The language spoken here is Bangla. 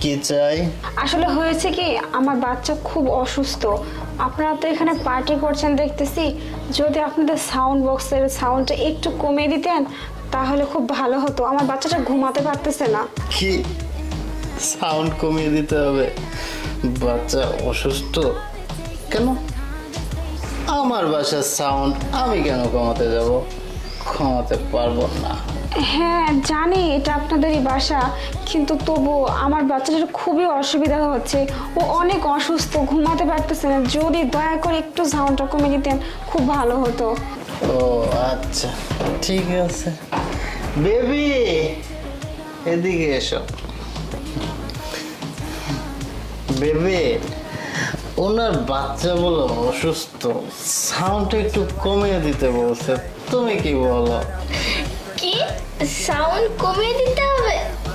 কি চাই? আসলে হয়েছে কি, আমার বাচ্চা খুব অসুস্থ। আপনারা তো এখানে পার্টি করছেন দেখতেছি, যদি আপনাদের সাউন্ড বক্সের সাউন্ডটা একটু কমিয়ে দিতেন তাহলে খুব ভালো হতো। আমার বাচ্চাটা ঘুমাতে পারতেছে না। কি সাউন্ড কমিয়ে দিতে হবে? বাচ্চা অসুস্থ কেন? আমার বাসার সাউন্ড আমি কেন কমাতে যাব? কমাতে পারবো না। হ্যাঁ জানি এটা আপনাদেরই বাসা, কিন্তু তবু আমার বাচ্চাটার খুবই অসুবিধা হচ্ছে। ও অনেক অসুস্থ, ঘুমাতে পারতেছে না। যদি দয়া করে একটু সাউন্ডটা কমিয়ে দিতেন খুব ভালো হতো। ও আচ্ছা, ঠিক আছে। বেবি এদিকে এসো। বেবি, ওনার বাচ্চা বলো অসুস্থ, সাউন্ডটা একটু কমিয়ে দিতে বলছে। তুমি কি বলো? কি সাউন্ড কমিয়ে দিতে হবে?